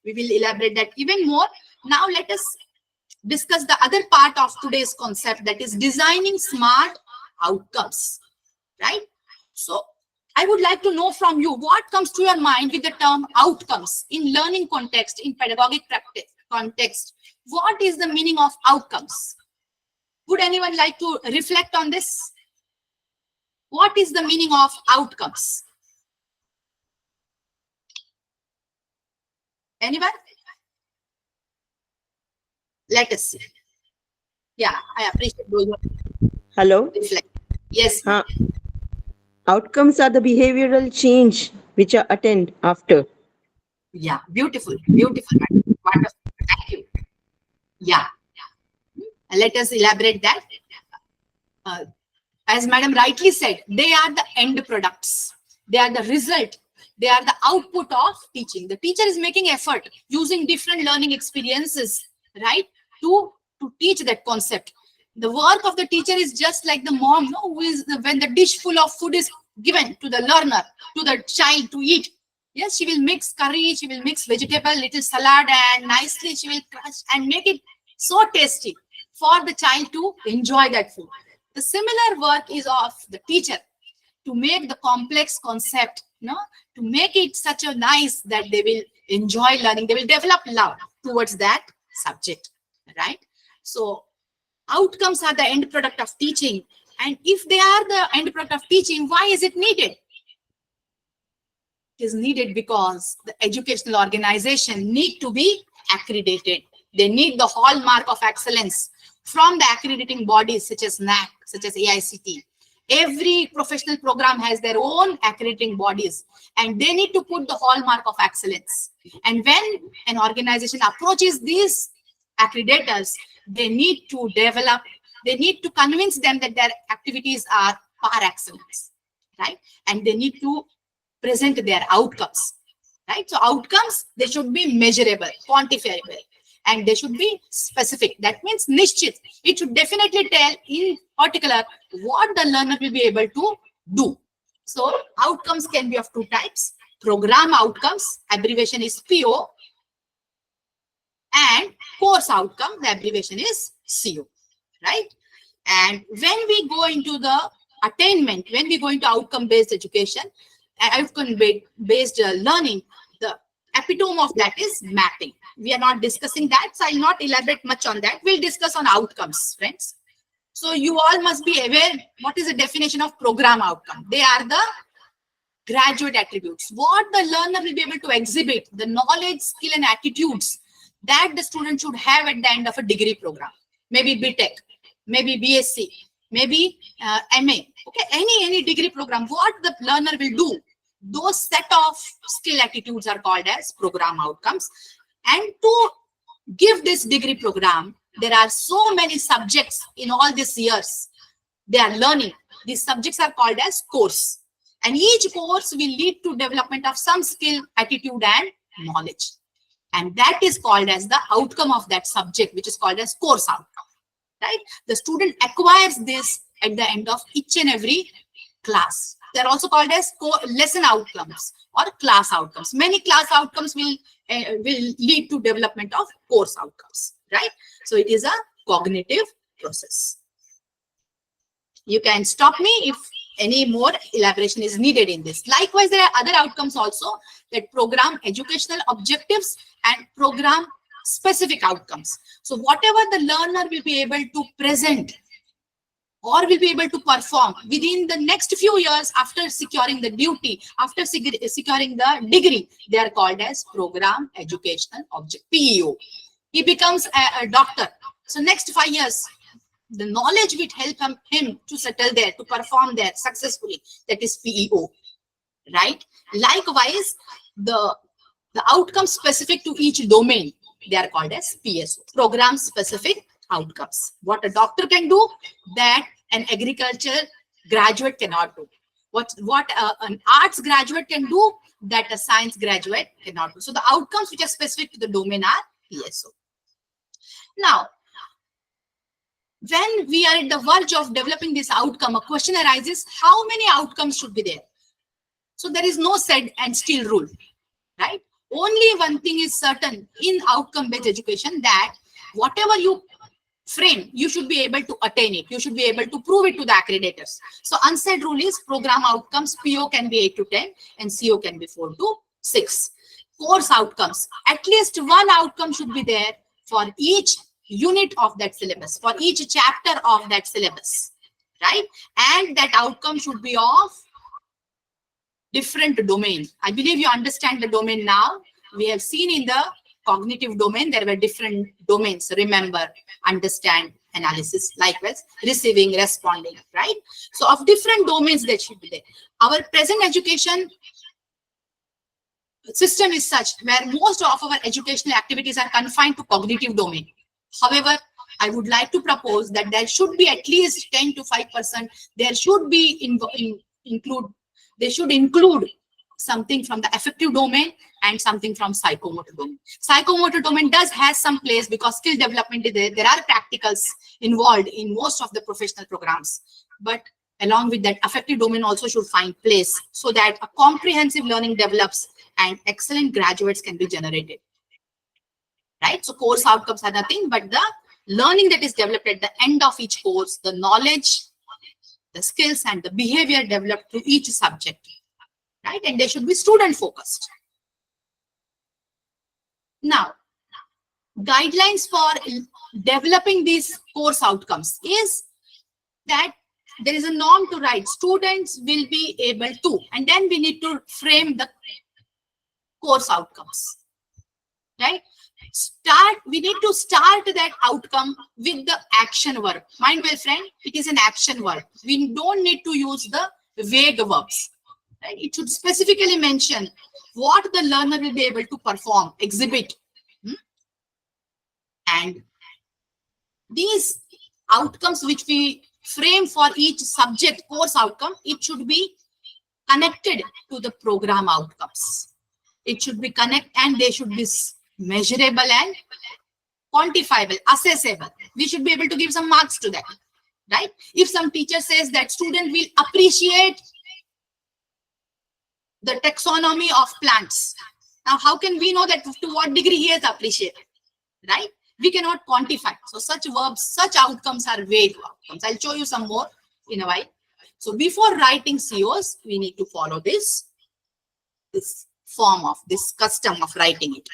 We will elaborate that even more. Now let us discuss the other part of today's concept, that is designing smart outcomes, right? So I would like to know from you what comes to your mind with the term outcomes in learning context, in pedagogic practice context. What is the meaning of outcomes? Would anyone like to reflect on this? What is the meaning of outcomes? Anyone? Let us see. Yeah, I appreciate those who Hello. reflect. Yes. Outcomes are the behavioral change which are attained after. Yeah, beautiful, beautiful. Wonderful. Thank you. Yeah. Let us elaborate that. As Madam rightly said, they are the end products. They are the result. They are the output of teaching. The teacher is making effort using different learning experiences, right, to teach that concept. The work of the teacher is just like the mom, no, who is when the dish full of food is given to the learner, to the child to eat. Yes, she will mix curry, she will mix vegetable, little salad, and nicely she will crush and make it so tasty for the child to enjoy that food. The similar work is of the teacher to make the complex concept, to make it such a nice that they will enjoy learning. They will develop love towards that subject, right? So outcomes are the end product of teaching. And if they are the end product of teaching, why is it needed? It is needed because the educational organization need to be accredited. They need the hallmark of excellence from the accrediting bodies such as NAC, such as AICT. Every professional program has their own accrediting bodies, and they need to put the hallmark of excellence. And when an organization approaches these accreditors, they need to develop, they need to convince them that their activities are par excellence, right? And they need to present their outcomes, right? So outcomes, they should be measurable, quantifiable, and they should be specific. That means nishchit. It should definitely tell in particular what the learner will be able to do. So outcomes can be of two types: program outcomes, abbreviation is PO, and course outcome, the abbreviation is CO, right? And when we go into the attainment, when we go into outcome-based education, outcome-based learning, the epitome of that is mapping. We are not discussing that, so I'll not elaborate much on that. We'll discuss on outcomes, friends. So you all must be aware what is the definition of program outcome. They are the graduate attributes. What the learner will be able to exhibit, the knowledge, skill, and attitudes that the student should have at the end of a degree program. Maybe BTech, maybe BSc, maybe MA. Okay, any degree program. What the learner will do, those set of skill attitudes are called as program outcomes. And to give this degree program, there are so many subjects in all these years they are learning. These subjects are called as course. And each course will lead to development of some skill, attitude, and knowledge. And that is called as the outcome of that subject, which is called as course outcome, right? The student acquires this at the end of each and every class. They're also called as lesson outcomes or class outcomes. Many class outcomes will lead to development of course outcomes, right? So it is a cognitive process. You can stop me if any more elaboration is needed in this. Likewise, there are other outcomes also, that program educational objectives and program specific outcomes. So whatever the learner will be able to present or will be able to perform within the next few years after securing the duty, after securing the degree, they are called as program educational object, PEO. He becomes a doctor. So next 5 years, the knowledge will help him to settle there, to perform there successfully. That is PEO, right? Likewise, the outcomes specific to each domain, they are called as PSO, program specific outcomes. What a doctor can do, that an agriculture graduate cannot do. What an arts graduate can do, that a science graduate cannot do. So the outcomes which are specific to the domain are PSO. Now, when we are at the verge of developing this outcome, a question arises: how many outcomes should be there? So there is no said and still rule, right? Only one thing is certain in outcome-based education, that whatever you frame, you should be able to attain it. You should be able to prove it to the accreditators. So unsaid rule is program outcomes, PO can be 8 to 10 and CO can be 4 to 6. Course outcomes, at least one outcome should be there for each unit of that syllabus, for each chapter of that syllabus, right? And that outcome should be of different domain. I believe you understand the domain now. We have seen in the cognitive domain, there were different domains. Remember, understand, analysis, likewise, receiving, responding, right? So of different domains that should be there. Our present education system is such where most of our educational activities are confined to cognitive domain. However, I would like to propose that there should be at least 10 to 5%. There should be include something from the affective domain and something from psychomotor domain. Psychomotor domain does have some place because skill development is there. There are practicals involved in most of the professional programs. But along with that, affective domain also should find place so that a comprehensive learning develops and excellent graduates can be generated. Right? So course outcomes are nothing but the learning that is developed at the end of each course, the knowledge, the skills, and the behavior developed through each subject. Right? And they should be student focused. Now, guidelines for developing these course outcomes is that there is a norm to write students will be able to, and then we need to frame the course outcomes, right? We need to start that outcome with the action verb. Mind well, friend, it is an action verb. We don't need to use the vague verbs. Right? It should specifically mention what the learner will be able to perform, exhibit. And these outcomes which we frame for each subject course outcome, it should be connected to the program outcomes. It should be connected and they should be measurable and quantifiable, assessable. We should be able to give some marks to that, right? If some teacher says that student will appreciate the taxonomy of plants, now how can we know that to what degree he has appreciated, right? We cannot quantify. So such verbs, such outcomes are vague outcomes. I'll show you some more in a while. So before writing COs, we need to follow this form of this custom of writing it.